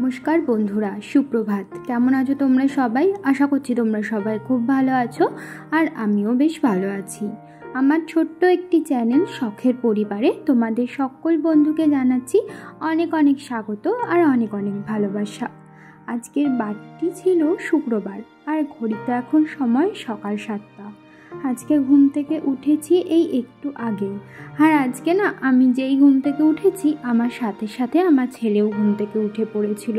নমস্কার বন্ধুরা, সুপ্রভাত। কেমন আছো তোমরা সবাই? আশা করছি তোমরা সবাই খুব ভালো আছো, আর আমিও বেশ ভালো আছি। আমার ছোট্ট একটি চ্যানেল শখের পরিবারে তোমাদের সকল বন্ধুকে জানাচ্ছি অনেক অনেক স্বাগত আর অনেক অনেক ভালোবাসা। আজকের বারটি ছিল শুক্রবার, আর ঘড়িতে এখন সময় সকাল 7টা। আজকে ঘুম থেকে উঠেছি এই একটু আগে। আর আজকে না, আমি যেই ঘুম থেকে উঠেছি আমার সাথে সাথে আমার ছেলেও ঘুম থেকে উঠে পড়েছিল।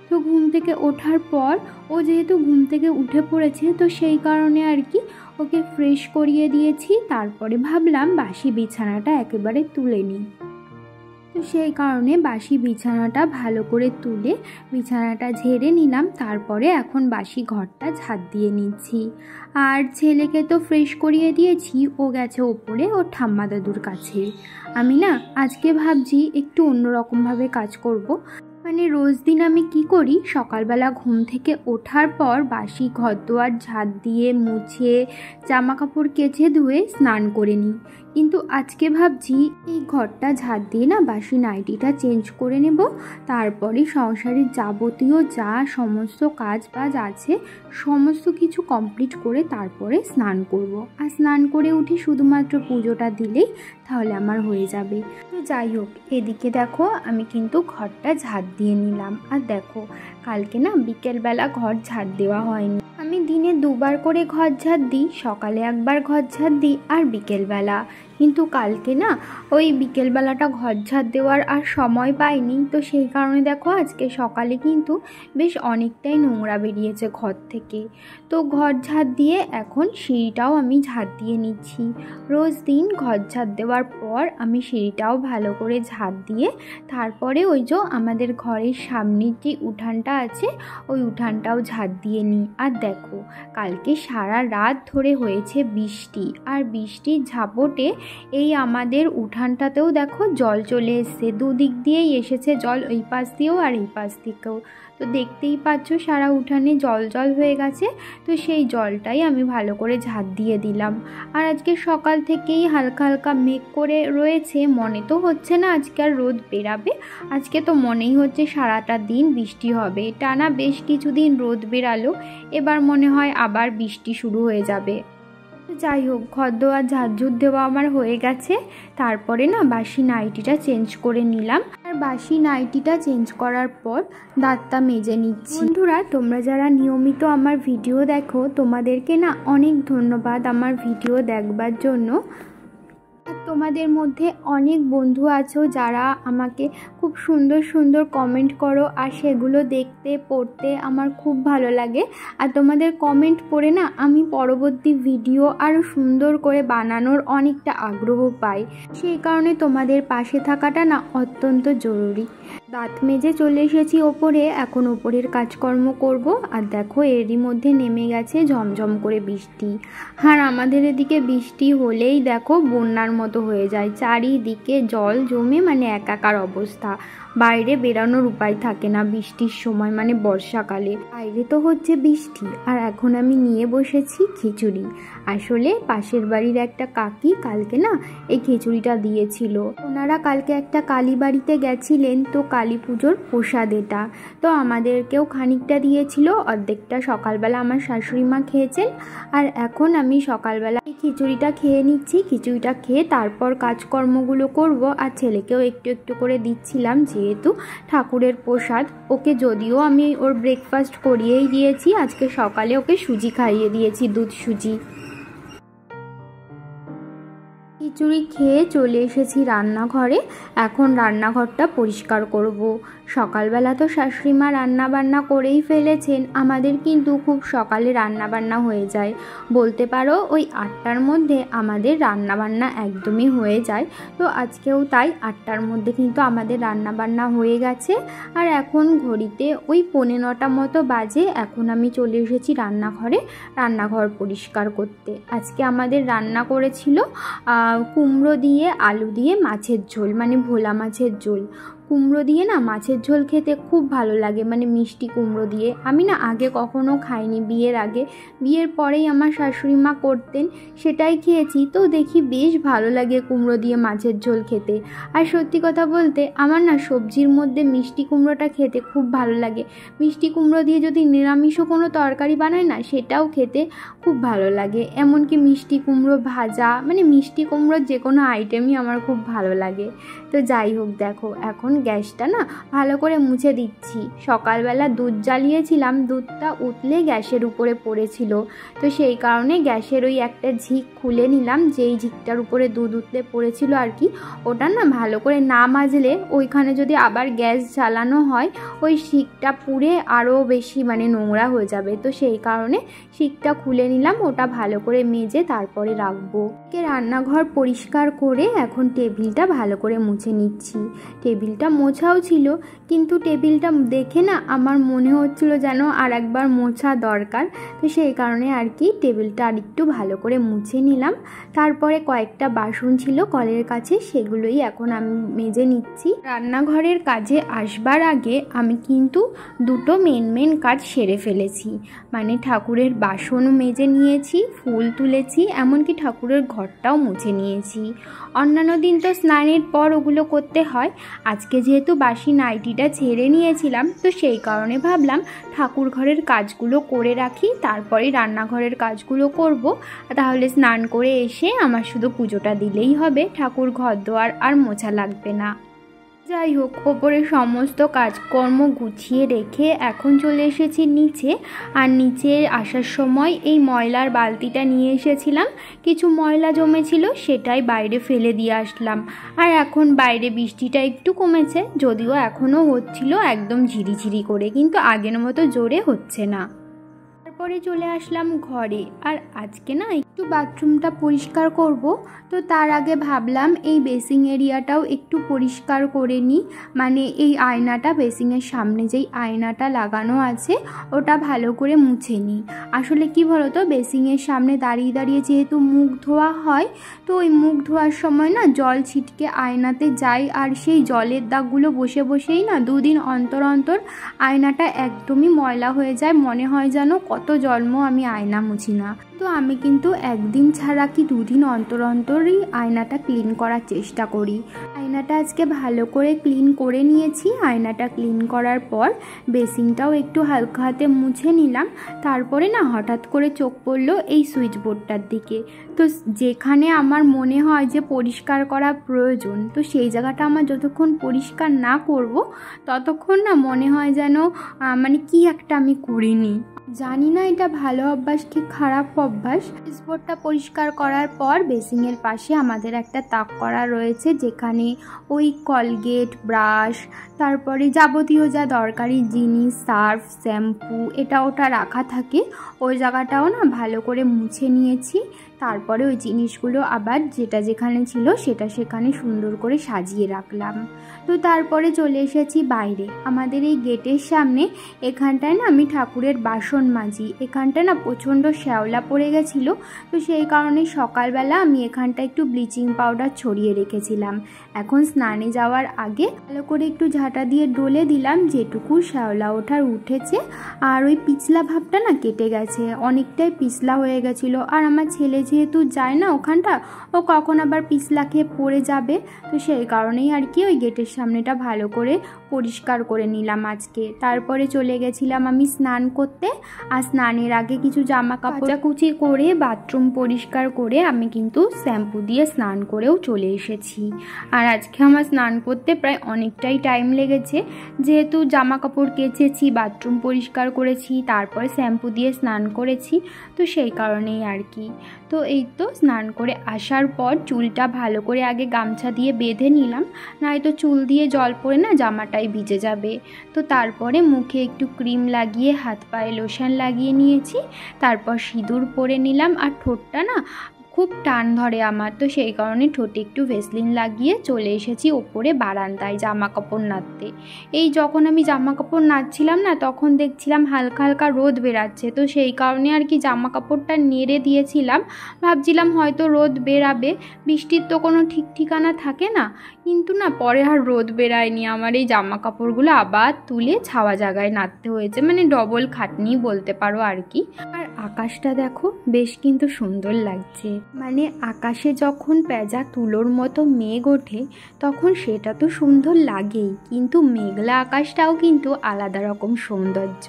তো ঘুম থেকে ওঠার পর ও যেহেতু ঘুম থেকে উঠে পড়েছে, তো সেই কারণে আর কি ওকে ফ্রেশ করিয়ে দিয়েছি। তারপরে ভাবলাম বাসি বিছানাটা একেবারে তুলে নিই। তো সেই কারণে বাসি বিছানাটা ভালো করে তুলে বিছানাটা ঝেড়ে নিলাম। তারপরে এখন বাসি ঘরটা ঝাড় দিয়ে নিচ্ছি। আর ছেলেকে তো ফ্রেশ করিয়ে দিয়েছি, ও গেছে ওপরে ওর ঠাম্মা দাদুর কাছে। আমি না আজকে ভাবছি একটু অন্যরকমভাবে কাজ করব। মানে রোজ দিন আমি কি করি, সকালবেলা ঘুম থেকে ওঠার পর বাসি ঘর দুয়ার ঝাড় দিয়ে মুছে জামা কাপড় কেচে ধুয়ে স্নান করে নিই। কিন্তু আজকে ভাবছি এই ঘরটা ঝাড় দিয়ে না বাসি নাইটিটা চেঞ্জ করে নেব। তারপরে সংসারের যাবতীয় যা সমস্ত কাজ বাজ আছে সমস্ত কিছু কমপ্লিট করে তারপরে স্নান করব। আর স্নান করে উঠে শুধুমাত্র পুজোটা দিলেই তাহলে আমার হয়ে যাবে। তো যাই হোক, এদিকে দেখো আমি কিন্তু ঘরটা ঝাড় দিয়ে নিলাম। আর দেখো, কালকে না বিকেলবেলা ঘর ঝাড় দেওয়া হয়নি। আমি দিনে 2বার করে ঘর ঝাড় দিই, সকালে একবার ঘর ঝাড় দিই আর বিকেলবেলা। কিন্তু কালকে না ওই বিকেলবেলাটা ঘর ঝাড় দেওয়ার আর সময় পাইনি। তো সেই কারণে দেখো আজকে সকালে কিন্তু বেশ অনেকটাই নোংরা বেরিয়েছে ঘর থেকে। তো ঘর ঝাড় দিয়ে এখন সিঁড়িটাও আমি ঝাড় দিয়ে নিচ্ছি। রোজ দিন ঘর ঝাড় দেওয়ার পর আমি সিঁড়িটাও ভালো করে ঝাড় দিয়ে তারপরে ওই যে আমাদের ঘরের সামনের যে উঠানটা আছে ওই উঠানটাও ঝাড় দিয়ে নিই। আর দেখো, কালকে সারা রাত ধরে হয়েছে বৃষ্টি, আর বৃষ্টির ঝাপটে এই আমাদের উঠানটাতেও দেখো জল চলে এসেছে। দুদিক দিয়েই এসেছে জল, ওই পাশ দিয়েও আর এই পাশ থেকেও। তো দেখতেই পাচ্ছ সারা উঠানে জল জল হয়ে গেছে। তো সেই জলটাই আমি ভালো করে ঝাড় দিয়ে দিলাম। আর আজকে সকাল থেকেই হালকা হালকা মেঘ করে রয়েছে, মনে তো হচ্ছে না আজকে আর রোদ বেরাবে। আজকে তো মনেই হচ্ছে সারাটা দিন বৃষ্টি হবে। টানা বেশ কিছুদিন রোদ বেরালো, এবার মনে হয় আবার বৃষ্টি শুরু হয়ে যাবে। যাই হোক, ঘর দোয়ার ঝাড়ঝুড় দেওয়া আমার হয়ে গেছে। তারপরে না বাসি নাইটিটা চেঞ্জ করে নিলাম। আর বাসি নাইটিটা চেঞ্জ করার পর দাঁতটা মেজে নিচ্ছি। বন্ধুরা, তোমরা যারা নিয়মিত আমার ভিডিও দেখো তোমাদেরকে না অনেক ধন্যবাদ আমার ভিডিও দেখবার জন্য। তোমাদের মধ্যে অনেক বন্ধু আছো যারা আমাকে খুব সুন্দর সুন্দর কমেন্ট করো, আর সেগুলো দেখতে পড়তে আমার খুব ভালো লাগে। আর তোমাদের কমেন্ট পড়ে না আমি পরবর্তী ভিডিও আরও সুন্দর করে বানানোর অনেকটা আগ্রহ পাই। সেই কারণে তোমাদের পাশে থাকাটা না অত্যন্ত জরুরি। দাঁত মেজে চলে এসেছি ওপরে, এখন ওপরের কাজকর্ম করব। আর দেখো এরই মধ্যে নেমে গেছে ঝমঝম করে বৃষ্টি। আর আমাদের এদিকে বৃষ্টি হলেই দেখো বন্যার মতো হয়ে যায়, চারিদিকে জল জমে মানে একাকার অবস্থা। বাইরে বেরানোর উপায় থাকে না বৃষ্টির সময়, মানে বর্ষাকালে। বাইরে তো হচ্ছে বৃষ্টি, আর এখন আমি নিয়ে বসেছি খিচুড়ি। আসলে পাশের বাড়ির একটা কাকি কালকে না এই খিচুড়িটা দিয়েছিল। ওনারা কালকে একটা কালী বাড়িতে গেছিলেন, তো কালী পুজোর প্রসাদ এটা। তো আমাদেরকেও খানিকটা দিয়েছিল, অর্ধেকটা সকালবেলা আমার শাশুড়ি মা খেয়েছেন। আর এখন আমি সকালবেলা এই খিচুড়িটা খেয়ে নিচ্ছি। খিচুড়িটা খেয়ে তারপর কাজকর্মগুলো করব। আর ছেলেকেও একটু একটু করে দিচ্ছিলাম, যেহেতু ঠাকুরের প্রসাদ। ওকে যদিও আমি ওর ব্রেকফাস্ট করিয়েই দিয়েছি, আজকে সকালে ওকে সুজি খাইয়ে দিয়েছি, দুধ সুজি। খিচুড়ি খেয়ে চলে এসেছি রান্নাঘরে। এখন রান্নাঘরটা পরিষ্কার করব। সকালবেলা তো শাশুড়ি মা রান্না বান্না করেই ফেলেছেন, আমাদের কিন্তু খুব সকালে রান্না বান্না হয়ে যায়। বলতে পারো ওই 8টার মধ্যে আমাদের রান্না বান্না একদমই হয়ে যায়। তো আজকেও তাই 8টার মধ্যে কিন্তু আমাদের রান্না বান্না হয়ে গেছে। আর এখন ঘড়িতে ওই 9:15 মতো বাজে। এখন আমি চলে এসেছি রান্নাঘরে, রান্নাঘর পরিষ্কার করতে। আজকে আমাদের রান্না করেছিল কুমড়ো দিয়ে আলু দিয়ে মাছের ঝোল, মানে ভোলা মাছের ঝোল। কুমড়ো দিয়ে না মাছের ঝোল খেতে খুব ভালো লাগে, মানে মিষ্টি কুমড়ো দিয়ে। আমি না আগে কখনো খাইনি বিয়ের আগে, বিয়ের পরেই আমার শাশুড়ি মা করতেন, সেটাই খেয়েছি। তো দেখি বেশ ভালো লাগে কুমড়ো দিয়ে মাছের ঝোল খেতে। আর সত্যি কথা বলতে আমার না সবজির মধ্যে মিষ্টি কুমড়োটা খেতে খুব ভালো লাগে। মিষ্টি কুমড়ো দিয়ে যদি নিরামিষও কোনো তরকারি বানায় না, সেটাও খেতে খুব ভালো লাগে। এমনকি মিষ্টি কুমড়ো ভাজা, মানে মিষ্টি কুমড়োর যে কোনো আইটেমই আমার খুব ভালো লাগে। তো যাই হোক, দেখো এখন গ্যাসটা না ভালো করে মুছে দিচ্ছি। সকালবেলা দুধ জ্বালিয়েছিলাম, দুধটা উতলে গ্যাসের উপরে পড়েছিল, তো সেই কারণে গ্যাসের ওই একটা ঝিক খুলে নিলাম, যেই ঝিকটার উপরে দুধ উতলে পড়েছিল আর কি। ওটা না ভালো করে না মাজলে ওইখানে যদি আবার গ্যাস জ্বালানো হয়, ওই শিকটা পুড়ে আরও বেশি মানে নোংরা হয়ে যাবে। তো সেই কারণে শিকটা খুলে নিলাম, ওটা ভালো করে মেজে তারপরে রাখবো। রান্নাঘর পরিষ্কার করে এখন টেবিলটা ভালো করে মুছে নিচ্ছি। টেবিলটা মোছাও ছিল, কিন্তু টেবিলটা দেখে না আমার মনে হচ্ছিল যেন আর একবার মোছা দরকার। তো সেই কারণে আর কি টেবিলটা আর একটু ভালো করে মুছে নিলাম। তারপরে কয়েকটা বাসন ছিল কলের কাছে, সেগুলোই এখন আমি মেজে নিচ্ছি। রান্নাঘরের কাজে আসবার আগে আমি কিন্তু দুটো মেন কাজ সেরে ফেলেছি, মানে ঠাকুরের বাসনও মেজে নিয়েছি, ফুল তুলেছি, এমনকি ঠাকুরের ঘরটাও মুছে নিয়েছি। অন্যান্য দিন তো স্নানের পর ওগুলো করতে হয়, আজকে যেহেতু বাসি নাইটিটা ছেড়ে নিয়েছিলাম, তো সেই কারণে ভাবলাম ঠাকুর ঘরের কাজগুলো করে রাখি, তারপরে রান্নাঘরের কাজগুলো করব। তাহলে স্নান করে এসে আমার শুধু পুজোটা দিলেই হবে, ঠাকুর ঘর দোয়ার আর মোছা লাগবে না। যাই হোক, ওপরে সমস্ত কাজকর্ম গুছিয়ে রেখে এখন চলে এসেছি নিচে। আর নিচে আসার সময় এই ময়লার বালতিটা নিয়ে এসেছিলাম, কিছু ময়লা জমেছিল, সেটাই বাইরে ফেলে দিয়ে আসলাম। আর এখন বাইরে বৃষ্টিটা একটু কমেছে, যদিও এখনও হচ্ছিল একদম ঝিরিঝিরি করে, কিন্তু আগের মতো জোরে হচ্ছে না। তারপরে চলে আসলাম ঘরে। আর আজকে না একটু বাথরুমটা পরিষ্কার করব, তো তার আগে ভাবলাম এই বেসিং এরিয়াটাও একটু পরিষ্কার করে নিই, মানে এই আয়নাটা, বেসিংয়ের সামনে যেই আয়নাটা লাগানো আছে ওটা ভালো করে মুছে নিই। আসলে কি বলো তো, বেসিংয়ের সামনে দাঁড়িয়ে দাঁড়িয়ে যেহেতু মুখ ধোয়া হয়, তো ওই মুখ ধোয়ার সময় না জল ছিটকে আয়নাতে যায়, আর সেই জলের দাগগুলো বসে বসেই না দুদিন অন্তর অন্তর আয়নাটা একদমই ময়লা হয়ে যায়, মনে হয় যেন কত জন্ম আমি আয়না মুছি না। তো আমি কিন্তু একদিন ছাড়া কি দুদিন অন্তর অন্তরই আয়নাটা ক্লিন করার চেষ্টা করি। আয়নাটা আজকে ভালো করে ক্লিন করে নিয়েছি। আয়নাটা ক্লিন করার পর বেসিনটাও একটু হালকা হাতে মুছে নিলাম। তারপরে না হঠাৎ করে চোখ পড়লো এই সুইচ বোর্ডটার দিকে। তো যেখানে আমার মনে হয় যে পরিষ্কার করা প্রয়োজন, তো সেই জায়গাটা আমার যতক্ষণ পরিষ্কার না করব ততক্ষণ না মনে হয় যেন মানে কি একটা আমি করিনি। জানি না এটা ভালো অভ্যাস কি খারাপ অভ্যাস। সুইচ বোর্ডটা পরিষ্কার করার পর বেসিংয়ের পাশে আমাদের একটা তাক করা রয়েছে, যেখানে ওই কলগেট, ব্রাশ, তারপরে যাবতীয় যা দরকারি জিনিস, সার্ফ, শ্যাম্পু, এটা ওটা রাখা থাকে। ওই জায়গাটাও না ভালো করে মুছে নিয়েছি। তারপরে ওই জিনিসগুলো আবার যেটা যেখানে ছিল সেটা সেখানে সুন্দর করে সাজিয়ে রাখলাম। তো তারপরে চলে এসেছি বাইরে, আমাদের এই গেটের সামনে। এখানটায় না আমি ঠাকুরের বাসন মাজি, এখানটা না প্রচণ্ড শ্যাওলা পড়ে গেছিলো, তো সেই কারণে সকালবেলা আমি এখানটা একটু ব্লিচিং পাউডার ছড়িয়ে রেখেছিলাম। এখন স্নানে যাওয়ার আগে ভালো করে একটু ঝাঁটা দিয়ে ডলে দিলাম, যেটুকু শ্যাওলা ওঠার উঠেছে। আর ওই পিছলা ভাবটা না কেটে গেছে, অনেকটাই পিছলা হয়ে গেছিলো। আর আমার ছেলে যেহেতু যায় না ওখানটা, ও কখন আবার পিছলা খেয়ে পড়ে যাবে, তো সেই কারণেই আর কি ওই গেটের সামনেটা ভালো করে পরিষ্কার করে নিলাম আজকে। তারপরে চলে গেছিলাম আমি স্নান করতে। আর স্নানের আগে কিছু জামা কাপড় কাচাকুচি করে বাথরুম পরিষ্কার করে আমি কিন্তু শ্যাম্পু দিয়ে স্নান করেও চলে এসেছি। আর আজকে আমার স্নান করতে প্রায় অনেকটাই টাইম লেগেছে, যেহেতু জামা কাপড় কেচেছি, বাথরুম পরিষ্কার করেছি, তারপরে শ্যাম্পু দিয়ে স্নান করেছি, তো সেই কারণেই আর কি। তো এই তো স্নান করে আসার পর চুলটা ভালো করে আগে গামছা দিয়ে বেঁধে নিলাম, নয়তো চুল দিয়ে জল পড়ে না জামাটাই ভিজে যাবে। তো তারপরে মুখে একটু ক্রিম লাগিয়ে হাত পায়ে লোশন লাগিয়ে নিয়েছি, তারপর সিঁদুর পরে নিলাম। আর ঠোঁটটা না খুব টান ধরে আমার, তো সেই কারণে ঠোঁটে একটু ভেসলিন লাগিয়ে চলে এসেছি ওপরে বারান্দায় জামা কাপড় নাড়তে। এই যখন আমি জামা কাপড় নাড়ছিলাম না, তখন দেখছিলাম হালকা হালকা রোদ বেরাচ্ছে, তো সেই কারণে আর কি জামা কাপড়টা নেড়ে দিয়েছিলাম। ভাবছিলাম হয়তো রোদ বেরাবে, বৃষ্টির তো কোনো ঠিক ঠিকানা থাকে না, কিন্তু না পরে আর রোদ বেরায়নি। আমার এই জামা কাপড়গুলো আবার তুলে ছাওয়া জায়গায় নাড়তে হয়েছে, মানে ডবল খাটনি বলতে পারো আর কি। আর আকাশটা দেখো বেশ কিন্তু সুন্দর লাগছে, মানে আকাশে যখন পেঁজা তুলোর মতো মেঘ ওঠে তখন সেটা তো সুন্দর লাগেই, কিন্তু মেঘলা আকাশটাও কিন্তু আলাদা রকম সৌন্দর্য।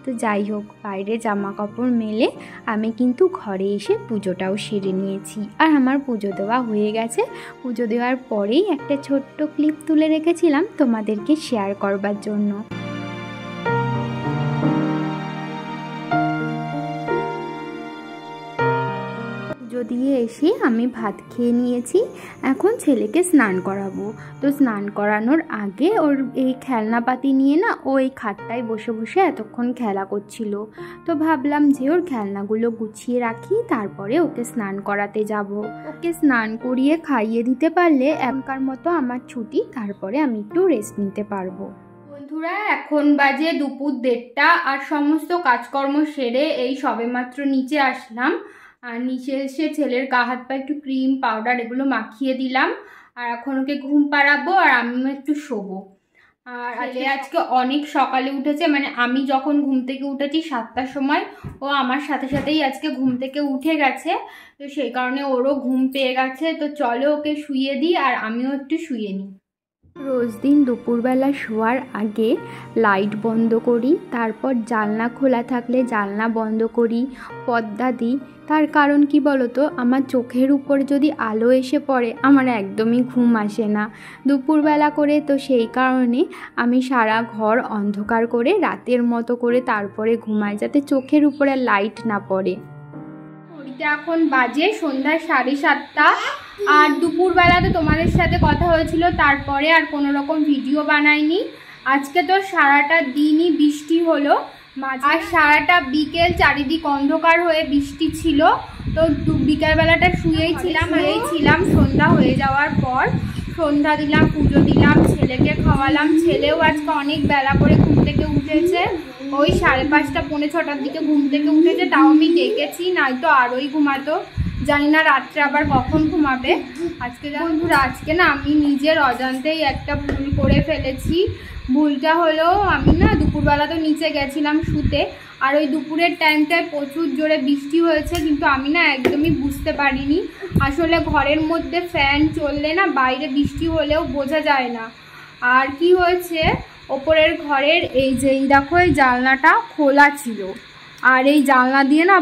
তো যাই হোক, বাইরে জামা কাপড় মেলে আমি কিন্তু ঘরে এসে পুজোটাও সেরে নিয়েছি। আর আমার পুজো দেওয়া হয়ে গেছে। পুজো দেওয়ার পরেই একটা ছোট্ট ক্লিপ তুলে রেখেছিলাম তোমাদেরকে শেয়ার করবার জন্য। পুজো দিয়ে এসে আমি ভাত খেয়ে নিয়েছি, এখন ছেলেকে স্নান করাবো। তো স্নান করানোর আগে ওর এই খেলনাপাতি নিয়ে না ও এই খাটটায় বসে বসে এতক্ষণ খেলা করছিল। তো ভাবলাম যে ওর খেলনাগুলো গুছিয়ে রাখি, তারপরে ওকে স্নান করাতে যাব। ওকে স্নান করিয়ে খাইয়ে দিতে পারলে এখনকার মতো আমার ছুটি, তারপরে আমি একটু রেস্ট নিতে পারবো। বন্ধুরা, এখন বাজে দুপুর 1:30 আর সমস্ত কাজকর্ম সেরে এই সবেমাত্র নিচে আসলাম। আর নিচে এসে ছেলের গা হাত পা একটু ক্রিম পাউডার এগুলো মাখিয়ে দিলাম। আর এখন ওকে ঘুম পাড়াবো আর আমিও একটু শোবো। আর আজকে অনেক সকালে উঠেছে, মানে আমি যখন ঘুম থেকে উঠেছি 7টার সময়, ও আমার সাথে সাথেই আজকে ঘুম থেকে উঠে গেছে। তো সেই কারণে ওরও ঘুম পেয়ে গেছে। তো চলো ওকে শুইয়ে দিই আর আমিও একটু শুয়ে নিই। রোজ দিন দুপুরবেলা শোয়ার আগে লাইট বন্ধ করি, তারপর জানলা খোলা থাকলে জানলা বন্ধ করি, পর্দা দিই। তার কারণ কি বলো তো, আমার চোখের উপর যদি আলো এসে পড়ে আমার একদমই ঘুম আসে না দুপুরবেলা করে। তো সেই কারণে আমি সারা ঘর অন্ধকার করে রাতের মতো করে তারপরে ঘুমাই, যাতে চোখের উপরে লাইট না পড়ে। এখন বাজে সন্ধ্যা 7:30। আর দুপুরবেলাতে তোমাদের সাথে কথা হয়েছিল, তারপরে আর কোনো রকম ভিডিও বানাইনি। আজকে তো সারাটা দিনই বৃষ্টি হলো, আর সারাটা বিকেল চারিদিক অন্ধকার হয়ে বৃষ্টি ছিল। তো বিকেলবেলাটা শুয়েই ছিলাম। সন্ধ্যা হয়ে যাওয়ার পর সন্ধ্যা দিলাম, পুজো দিলাম, ছেলেকে খাওয়ালাম। ছেলেও আজকে অনেক বেলা করে ঘুম থেকে উঠেছে, ওই 5:30 পৌনে 6টার দিকে ঘুম থেকে উঠেছে। তাও আমি ডেকেছি, নয়তো আরোই ঘুমাতো। জানি না রাত্রে আবার কখন ঘুমাবে। বন্ধুরা, আজকে না আমি নিজের অজান্তেই একটা ভুল করে ফেলেছি। ভুলটা হলো, আমি না দুপুরবেলা তো নিচে গেছিলাম শুতে, আর ওই দুপুরের টাইমটায় প্রচুর জোরে বৃষ্টি হয়েছে, কিন্তু আমি না একদমই বুঝতে পারিনি। আসলে ঘরের মধ্যে ফ্যান চললে না বাইরে বৃষ্টি হলেও বোঝা যায় না। আর কি হয়েছে, ওপরের ঘরের এই দেখো এই জানলাটা খোলা ছিল, আর এই জানলা দিয়ে না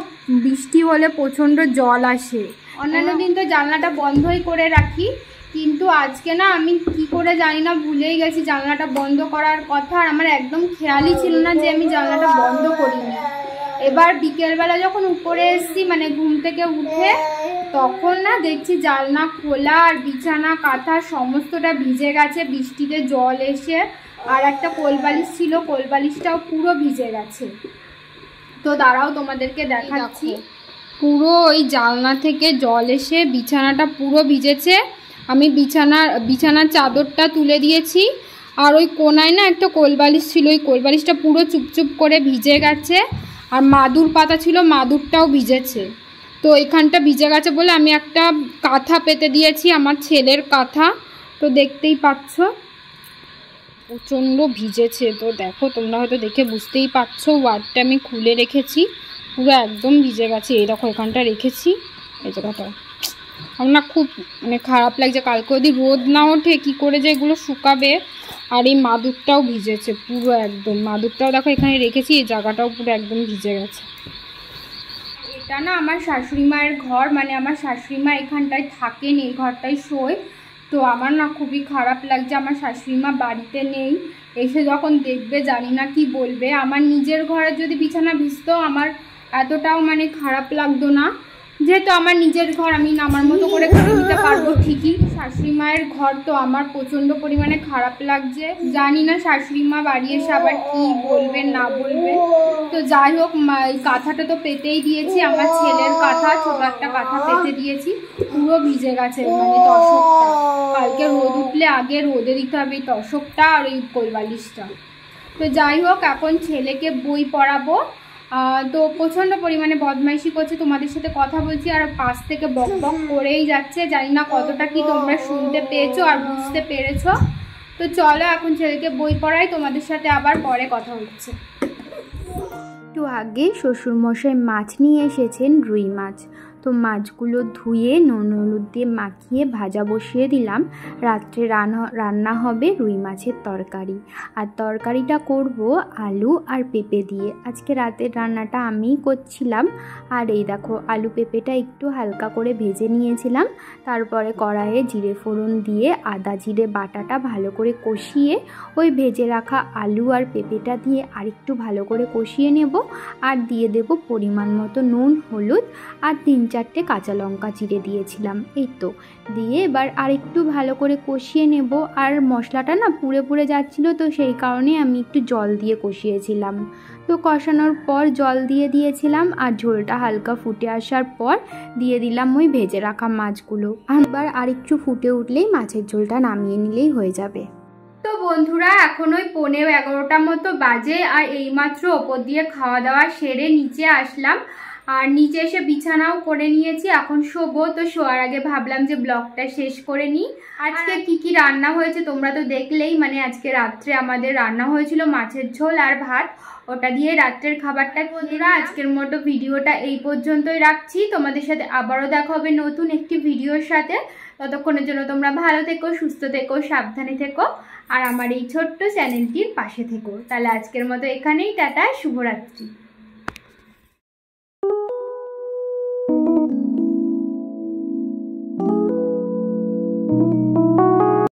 বৃষ্টি হলে প্রচণ্ড জল আসে। অন্যান্য দিন তো জানলাটা বন্ধই করে রাখি, কিন্তু আজকে না আমি কি করে জানি না ভুলেই গেছি জানলাটা বন্ধ করার কথা। আর আমার একদম খেয়ালই ছিল না যে আমি জানলাটা বন্ধ করিনি। এবার বিকেলবেলা যখন উপরে এসেছি, মানে ঘুম থেকে উঠে, তখন না দেখছি জানলা খোলা আর বিছানা কাঁথা সমস্তটা ভিজে গেছে বৃষ্টিতে জল এসে। আর একটা কোলবালিশ ছিল, কোলবালিশটাও পুরো ভিজে গেছে। তো দাঁড়াও তোমাদেরকে দেখাচ্ছি। পুরো ওই জানলা থেকে জল এসে বিছানাটা পুরো ভিজেছে। আমি বিছানার চাদরটা তুলে দিয়েছি, আর ওই কোনায় না একটা কোলবালিশ ছিল, ওই কোলবালিশটা পুরো চুপচুপ করে ভিজে গেছে। আর মাদুর পাতা ছিল, মাদুরটাও ভিজেছে। তো এখানটা ভিজে গেছে বলে আমি একটা কাঁথা পেতে দিয়েছি, আমার ছেলের কাঁথা। তো দেখতেই পাচ্ছ প্রচণ্ড ভিজেছে। তো দেখো, তোমরা হয়তো দেখে বুঝতেই পারছো, ওয়ার্ডটা আমি খুলে রেখেছি, পুরো একদম ভিজে গেছে। এই দেখো এখানটা রেখেছি, এই জায়গাটা। আমার না খুব মানে খারাপ লাগছে, কালকে যদি রোদ না ওঠে কী করে যে এগুলো শুকাবে। আর এই মাদুরটাও ভিজেছে পুরো একদম, মাদুরটাও দেখো এখানে রেখেছি, এই জায়গাটাও পুরো একদম ভিজে গেছে। এটা না আমার শাশুড়ি মায়ের ঘর, মানে আমার শাশুড়ি মা এখানটায় থাকেন, এই ঘরটায় শোয়। তো আমার না খুবই খারাপ লাগছে, আমার শাশুড়ি মা বাড়িতে নেই। এসে যখন দেখবে জানি না কি বলবে। আমার নিজের ঘরে যদি বিছানা ভিজতো আমার এতটাও মানে খারাপ লাগতো না। যেহেতু আমার নিজের ঘর, আমি আমার মতো করে করে নিতে পারবো ঠিকই। শাশুড়ি মায়ের ঘর তো আমার প্রচণ্ড পরিমাণে খারাপ লাগছে। জানি না শাশুড়ি মা বাড়ি এসে আবার কি বলবেন না বলবেন। তো যাই হোক, এই কাঁথাটা তো পেতেই দিয়েছি, আমার ছেলের কাঁথা, ছোট একটা কাঁথা পেতে দিয়েছি, পুরো ভিজে গেছে মানে তশকটা। কালকে রোদ উঠলে আগে রোদে দিতে হবে এই তশকটা আর এই কোলবালিশটা। তো যাই হোক, এখন ছেলেকে বই পড়াবো। তো প্রচণ্ড পরিমাণে বদমাইশি করছে, তোমাদের সাথে কথা বলছি আর পাশ থেকে বক বক করেই যাচ্ছে। জানি না কতটা কি তোমরা শুনতে পেয়েছো আর বুঝতে পেরেছো। তো চলো এখন ছেলেকে বই পড়াই, তোমাদের সাথে আবার পরে কথা হচ্ছে। একটু আগে শ্বশুরমশাই মাছ নিয়ে এসেছেন, রুই মাছ। তো মাছগুলো ধুয়ে নুন হলুদ দিয়ে মাখিয়ে ভাজা বসিয়ে দিলাম। রাত্রে রান্না হবে রুই মাছের তরকারি, আর তরকারিটা করব আলু আর পেঁপে দিয়ে। আজকে রাতের রান্নাটা আমিই করছিলাম। আর এই দেখো, আলু পেঁপেটা একটু হালকা করে ভেজে নিয়েছিলাম, তারপরে কড়াইয়ে জিরে ফোড়ন দিয়ে আদা জিরে বাটাটা ভালো করে কষিয়ে ওই ভেজে রাখা আলু আর পেঁপেটা দিয়ে আরেকটু ভালো করে কষিয়ে নেব। আর দিয়ে দেব পরিমাণ মতো নুন হলুদ আর 3-4টে কাঁচা লঙ্কা চিড়ে দিয়েছিলাম। এই তো দিয়ে এবার আরেকটু ভালো করে কষিয়ে নেব। আর মশলাটা না পুড়ে পুড়ে যাচ্ছিলো, তো সেই কারণে আমি একটু জল দিয়ে কষিয়েছিলাম। তো কষানোর পর জল দিয়ে দিয়েছিলাম, আর ঝোলটা হালকা ফুটে আসার পর দিয়ে দিলাম ওই ভেজে রাখা মাছগুলো। এবার আরেকটু ফুটে উঠলেই মাছের ঝোলটা নামিয়ে নিলেই হয়ে যাবে। তো বন্ধুরা, এখন ওই 11:15 মতো বাজে, আর এইমাত্র ওপর দিয়ে খাওয়া দাওয়া সেরে নিচে আসলাম। আর নিচে এসে বিছানাও করে নিয়েছি, এখন শোবো। তো শোয়ার আগে ভাবলাম যে ব্লগটা শেষ করে নিই। আজকে কি কি রান্না হয়েছে তোমরা তো দেখলেই, মানে আজকে রাত্রে আমাদের রান্না হয়েছিল মাছের ঝোল আর ভাত, ওটা দিয়ে রাত্রের খাবারটা খেয়ে। আজকের মতো ভিডিওটা এই পর্যন্তই রাখছি। তোমাদের সাথে আবারও দেখা হবে নতুন একটি ভিডিওর সাথে। ততক্ষণের জন্য তোমরা ভালো থেকো, সুস্থ থেকো, সাবধানে থেকো, আর আমার এই ছোট্ট চ্যানেলটির পাশে থেকো। তাহলে আজকের মতো এখানেই টাটা, শুভরাত্রি।